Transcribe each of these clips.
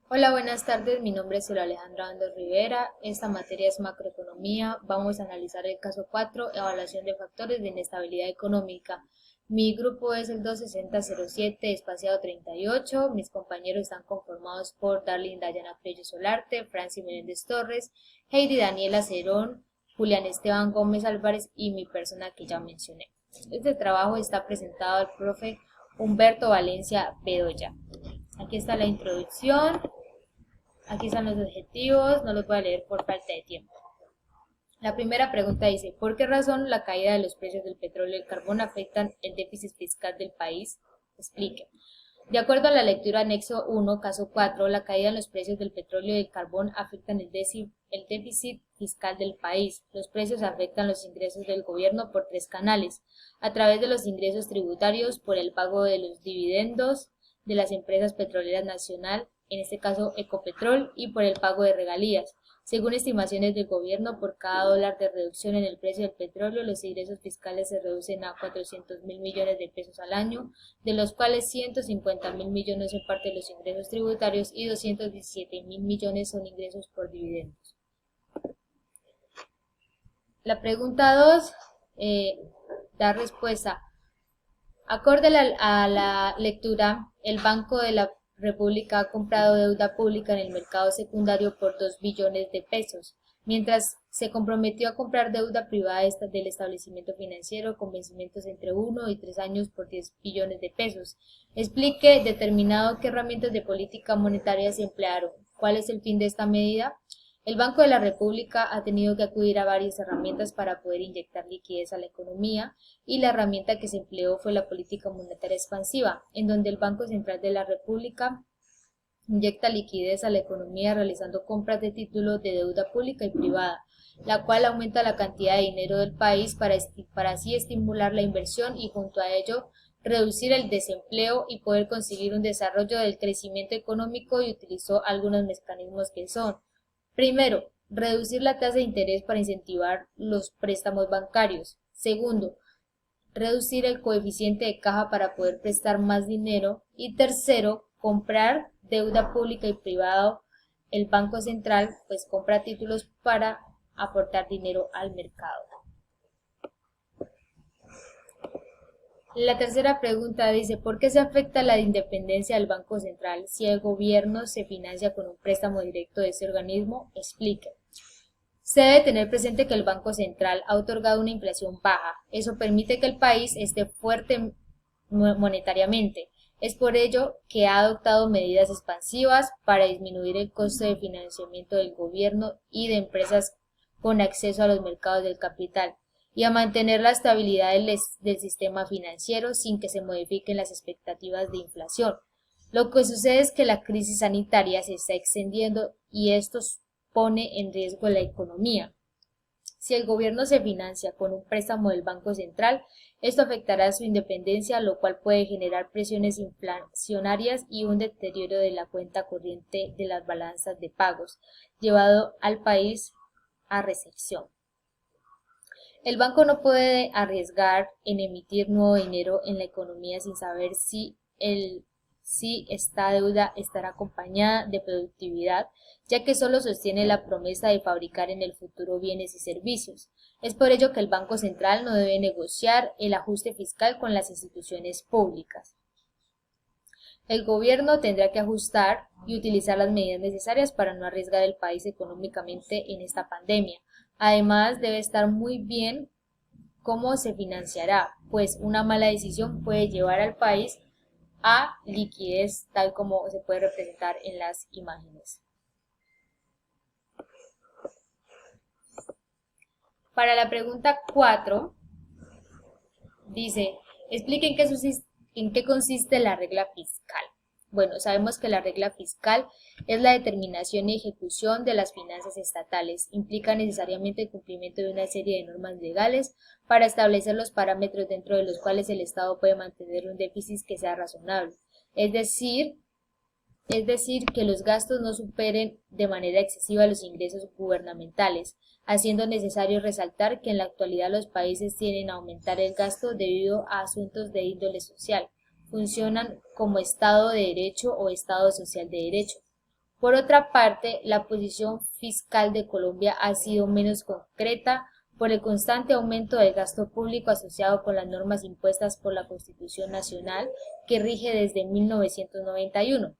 Hola, buenas tardes. Mi nombre es Sura Alejandra Ando Rivera. Esta materia es macroeconomía. Vamos a analizar el caso 4, evaluación de factores de inestabilidad económica. Mi grupo es el 26007, espaciado 38. Mis compañeros están conformados por Darlene Dayana Priello Solarte, Franci Meléndez Torres, Heidi Daniela Cerón, Julián Esteban Gómez Álvarez y mi persona que ya mencioné. Este trabajo está presentado al profe Humberto Valencia Bedoya. Aquí está la introducción. Aquí están los objetivos, no los voy a leer por falta de tiempo. La primera pregunta dice, ¿por qué razón la caída de los precios del petróleo y el carbón afectan el déficit fiscal del país? Explique. De acuerdo a la lectura anexo 1, caso 4, la caída en los precios del petróleo y el carbón afectan el déficit fiscal del país. Los precios afectan los ingresos del gobierno por tres canales: a través de los ingresos tributarios, por el pago de los dividendos de las empresas petroleras nacional, en este caso Ecopetrol, y por el pago de regalías. Según estimaciones del gobierno, por cada dólar de reducción en el precio del petróleo, los ingresos fiscales se reducen a 400.000 millones de pesos al año, de los cuales 150.000 millones son parte de los ingresos tributarios y 217.000 millones son ingresos por dividendos. La pregunta 2 da respuesta. Acorde a la lectura, el Banco de la República ha comprado deuda pública en el mercado secundario por 2 billones de pesos, mientras se comprometió a comprar deuda privada del establecimiento financiero con vencimientos entre 1 y 3 años por 10 billones de pesos. Explique determinado qué herramientas de política monetaria se emplearon. ¿Cuál es el fin de esta medida? El Banco de la República ha tenido que acudir a varias herramientas para poder inyectar liquidez a la economía, y la herramienta que se empleó fue la política monetaria expansiva, en donde el Banco Central de la República inyecta liquidez a la economía realizando compras de títulos de deuda pública y privada, la cual aumenta la cantidad de dinero del país para así estimular la inversión y junto a ello reducir el desempleo y poder conseguir un desarrollo del crecimiento económico, y utilizó algunos mecanismos que son: primero, reducir la tasa de interés para incentivar los préstamos bancarios. Segundo, reducir el coeficiente de caja para poder prestar más dinero. Y tercero, comprar deuda pública y privada. El Banco Central pues compra títulos para aportar dinero al mercado. La tercera pregunta dice, ¿por qué se afecta la independencia del Banco Central si el gobierno se financia con un préstamo directo de ese organismo? Explique. Se debe tener presente que el Banco Central ha otorgado una inflación baja. Eso permite que el país esté fuerte monetariamente. Es por ello que ha adoptado medidas expansivas para disminuir el costo de financiamiento del gobierno y de empresas con acceso a los mercados del capital, y a mantener la estabilidad del sistema financiero sin que se modifiquen las expectativas de inflación. Lo que sucede es que la crisis sanitaria se está extendiendo y esto pone en riesgo la economía. Si el gobierno se financia con un préstamo del Banco Central, esto afectará su independencia, lo cual puede generar presiones inflacionarias y un deterioro de la cuenta corriente de las balanzas de pagos, llevado al país a recesión. El banco no puede arriesgar en emitir nuevo dinero en la economía sin saber si esta deuda estará acompañada de productividad, ya que solo sostiene la promesa de fabricar en el futuro bienes y servicios. Es por ello que el Banco Central no debe negociar el ajuste fiscal con las instituciones públicas. El gobierno tendrá que ajustar y utilizar las medidas necesarias para no arriesgar el país económicamente en esta pandemia. Además, debe estar muy bien cómo se financiará, pues una mala decisión puede llevar al país a liquidez, tal como se puede representar en las imágenes. Para la pregunta 4, dice, expliquen en qué consiste la regla fiscal. Bueno, sabemos que la regla fiscal es la determinación y ejecución de las finanzas estatales. Implica necesariamente el cumplimiento de una serie de normas legales para establecer los parámetros dentro de los cuales el Estado puede mantener un déficit que sea razonable. Es decir, que los gastos no superen de manera excesiva los ingresos gubernamentales, haciendo necesario resaltar que en la actualidad los países tienden a aumentar el gasto debido a asuntos de índole social. Funcionan como Estado de Derecho o Estado social de Derecho. Por otra parte, la posición fiscal de Colombia ha sido menos concreta por el constante aumento del gasto público asociado con las normas impuestas por la Constitución Nacional que rige desde 1991.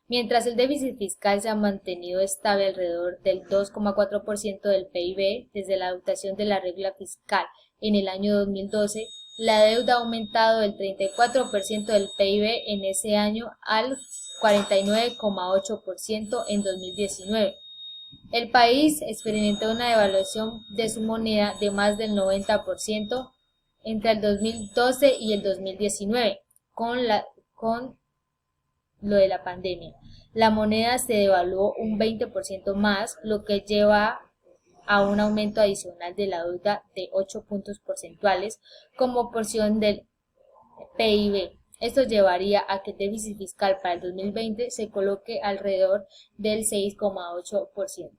Mientras el déficit fiscal se ha mantenido estable alrededor del 2,4% del PIB desde la adoptación de la regla fiscal en el año 2012, la deuda ha aumentado del 34% del PIB en ese año al 49,8% en 2019. El país experimentó una devaluación de su moneda de más del 90% entre el 2012 y el 2019, con lo de la pandemia. La moneda se devaluó un 20% más, lo que lleva a un aumento adicional de la deuda de 8 puntos porcentuales como porción del PIB. Esto llevaría a que el déficit fiscal para el 2020 se coloque alrededor del 6,8%.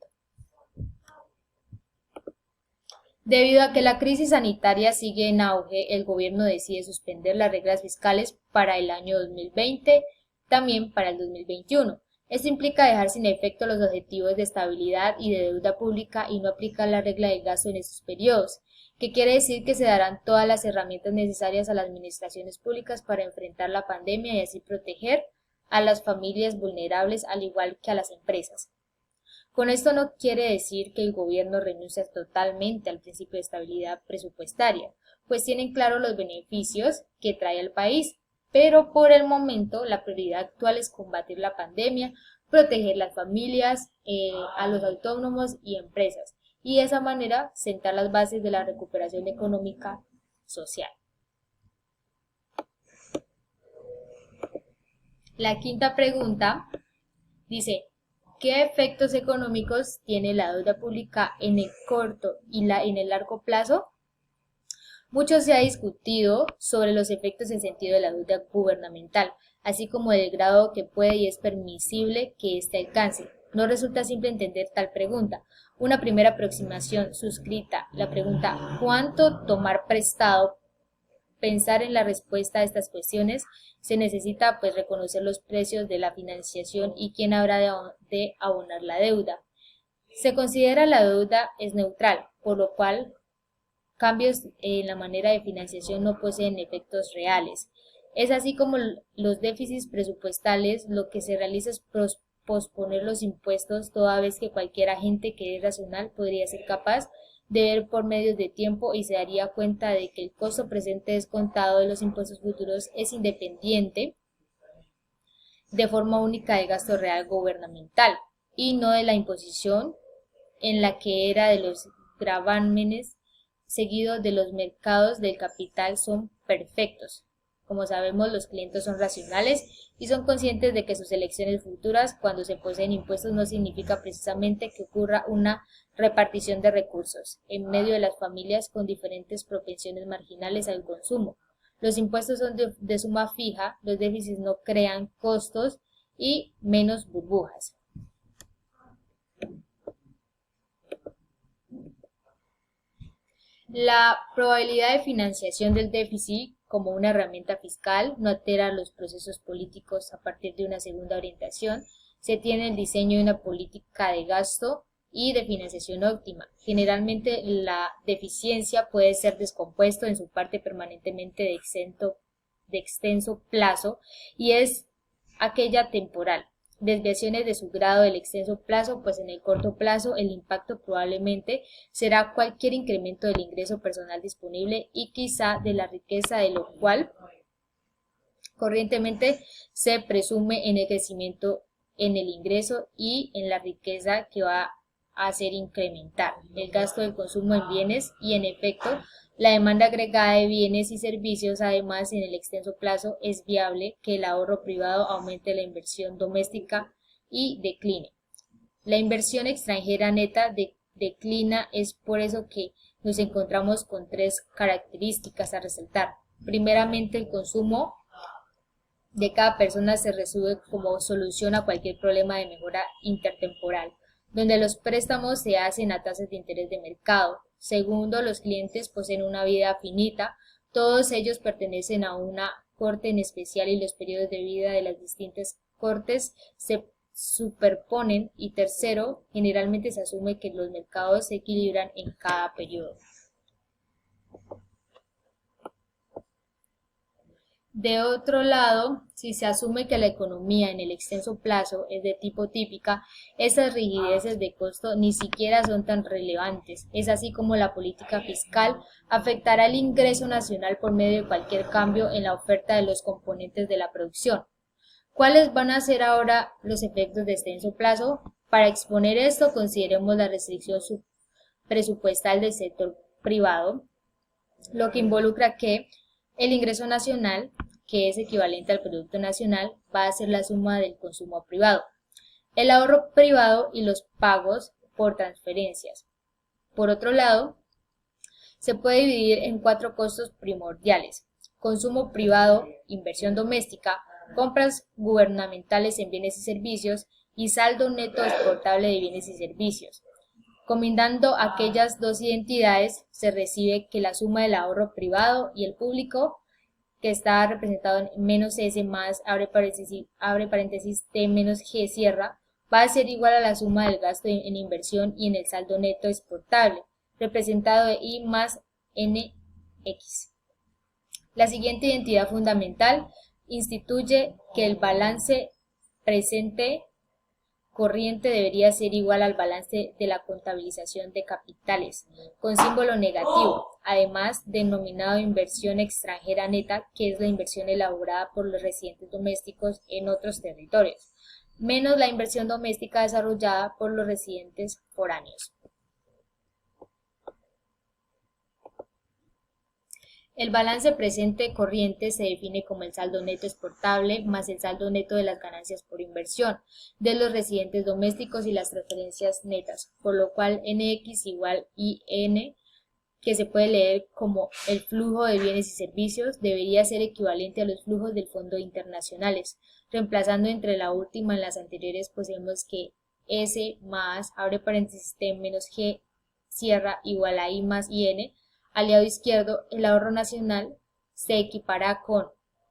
Debido a que la crisis sanitaria sigue en auge, el gobierno decide suspender las reglas fiscales para el año 2020, también para el 2021. Esto implica dejar sin efecto los objetivos de estabilidad y de deuda pública y no aplicar la regla del gasto en estos periodos, que quiere decir que se darán todas las herramientas necesarias a las administraciones públicas para enfrentar la pandemia y así proteger a las familias vulnerables al igual que a las empresas. Con esto no quiere decir que el gobierno renuncie totalmente al principio de estabilidad presupuestaria, pues tienen claro los beneficios que trae al país, pero por el momento la prioridad actual es combatir la pandemia, proteger las familias, a los autónomos y empresas, y de esa manera sentar las bases de la recuperación económica social. La quinta pregunta dice: ¿qué efectos económicos tiene la deuda pública en el corto y en el largo plazo? Mucho se ha discutido sobre los efectos en sentido de la deuda gubernamental, así como del grado que puede y es permisible que éste alcance. No resulta simple entender tal pregunta. Una primera aproximación suscrita, la pregunta ¿cuánto tomar prestado? Pensar en la respuesta a estas cuestiones, se necesita pues reconocer los precios de la financiación y quién habrá de abonar la deuda. Se considera la deuda es neutral, por lo cual cambios en la manera de financiación no poseen efectos reales. Es así como los déficits presupuestales, lo que se realiza es posponer los impuestos, toda vez que cualquier agente que es racional podría ser capaz de ver por medios de tiempo y se daría cuenta de que el costo presente descontado de los impuestos futuros es independiente de forma única del gasto real gubernamental y no de la imposición en la que era de los gravámenes seguidos de los mercados del capital son perfectos. Como sabemos, los clientes son racionales y son conscientes de que sus elecciones futuras, cuando se poseen impuestos, no significa precisamente que ocurra una repartición de recursos en medio de las familias con diferentes propensiones marginales al consumo. Los impuestos son de suma fija, los déficits no crean costos y menos burbujas. La probabilidad de financiación del déficit como una herramienta fiscal no altera los procesos políticos a partir de una segunda orientación. Se tiene el diseño de una política de gasto y de financiación óptima. Generalmente la deficiencia puede ser descompuesto en su parte permanentemente de extenso plazo y es aquella temporal. Desviaciones de su grado del extenso plazo, pues en el corto plazo el impacto probablemente será cualquier incremento del ingreso personal disponible y quizá de la riqueza, de lo cual corrientemente se presume en el crecimiento en el ingreso y en la riqueza que va a hacer incrementar el gasto de consumo en bienes y en efecto la demanda agregada de bienes y servicios. Además, en el extenso plazo es viable que el ahorro privado aumente la inversión doméstica y decline. La inversión extranjera neta declina, es por eso que nos encontramos con tres características a resaltar. Primeramente, el consumo de cada persona se resuelve como solución a cualquier problema de mejora intertemporal, donde los préstamos se hacen a tasas de interés de mercado. Segundo, los clientes poseen una vida finita, todos ellos pertenecen a una corte en especial y los periodos de vida de las distintas cortes se superponen, y tercero, generalmente se asume que los mercados se equilibran en cada periodo. De otro lado, si se asume que la economía en el extenso plazo es de tipo típica, estas rigideces de costo ni siquiera son tan relevantes. Es así como la política fiscal afectará el ingreso nacional por medio de cualquier cambio en la oferta de los componentes de la producción. ¿Cuáles van a ser ahora los efectos de extenso plazo? Para exponer esto, consideremos la restricción presupuestal del sector privado, lo que involucra que el ingreso nacional, que es equivalente al Producto Nacional, va a ser la suma del consumo privado, el ahorro privado y los pagos por transferencias. Por otro lado, se puede dividir en 4 costos primordiales: consumo privado, inversión doméstica, compras gubernamentales en bienes y servicios y saldo neto exportable de bienes y servicios. Combinando aquellas dos identidades, se recibe que la suma del ahorro privado y el público, que está representado en menos S más, abre paréntesis, T menos G cierra, va a ser igual a la suma del gasto en inversión y en el saldo neto exportable, representado de I más NX. La siguiente identidad fundamental instituye que el balance presente corriente debería ser igual al balance de la contabilización de capitales, con símbolo negativo, además denominado inversión extranjera neta, que es la inversión elaborada por los residentes domésticos en otros territorios, menos la inversión doméstica desarrollada por los residentes foráneos. El balance presente corriente se define como el saldo neto exportable más el saldo neto de las ganancias por inversión de los residentes domésticos y las transferencias netas, por lo cual NX igual IN, que se puede leer como el flujo de bienes y servicios, debería ser equivalente a los flujos del fondo internacionales. Reemplazando entre la última en las anteriores, poseemos que S más, abre paréntesis, T menos G cierra igual a I más IN. Al lado izquierdo, el ahorro nacional se equipará con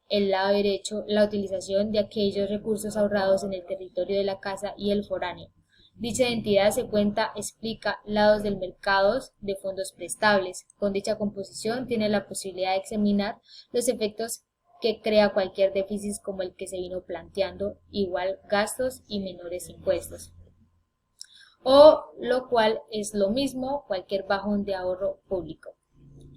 el lado derecho, la utilización de aquellos recursos ahorrados en el territorio de la casa y el foráneo. Dicha identidad se cuenta, explica lados del mercado de fondos prestables. Con dicha composición tiene la posibilidad de examinar los efectos que crea cualquier déficit como el que se vino planteando, igual gastos y menores impuestos. O, lo cual es lo mismo, cualquier bajón de ahorro público.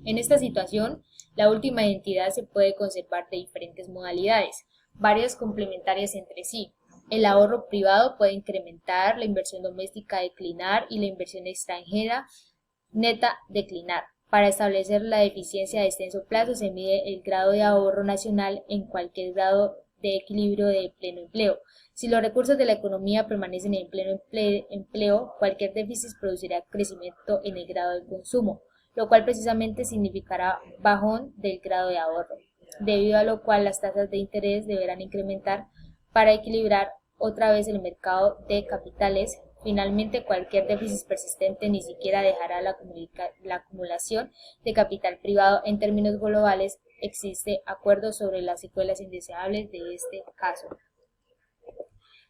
En esta situación, la última identidad se puede conservar de diferentes modalidades, varias complementarias entre sí. El ahorro privado puede incrementar, la inversión doméstica declinar y la inversión extranjera neta declinar. Para establecer la eficiencia de extenso plazo se mide el grado de ahorro nacional en cualquier grado de equilibrio de pleno empleo. Si los recursos de la economía permanecen en pleno empleo, cualquier déficit producirá crecimiento en el grado del consumo, lo cual precisamente significará bajón del grado de ahorro, debido a lo cual las tasas de interés deberán incrementar para equilibrar otra vez el mercado de capitales. Finalmente, cualquier déficit persistente ni siquiera dejará la acumulación de capital privado. En términos globales, existe acuerdo sobre las secuelas indeseables de este caso.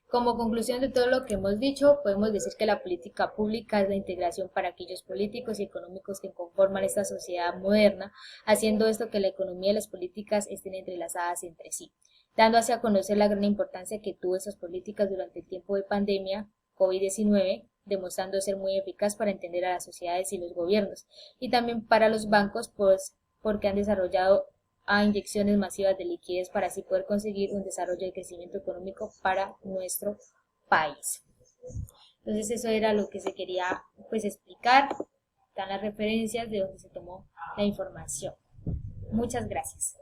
Como conclusión de todo lo que hemos dicho, podemos decir que la política pública es la integración para aquellos políticos y económicos que conforman esta sociedad moderna, haciendo esto que la economía y las políticas estén entrelazadas entre sí, dando así a conocer la gran importancia que tuvo estas políticas durante el tiempo de pandemia COVID-19, demostrando ser muy eficaz para entender a las sociedades y los gobiernos, y también para los bancos, pues porque han desarrollado a inyecciones masivas de liquidez para así poder conseguir un desarrollo y crecimiento económico para nuestro país. Entonces eso era lo que se quería explicar. Están las referencias de donde se tomó la información. Muchas gracias.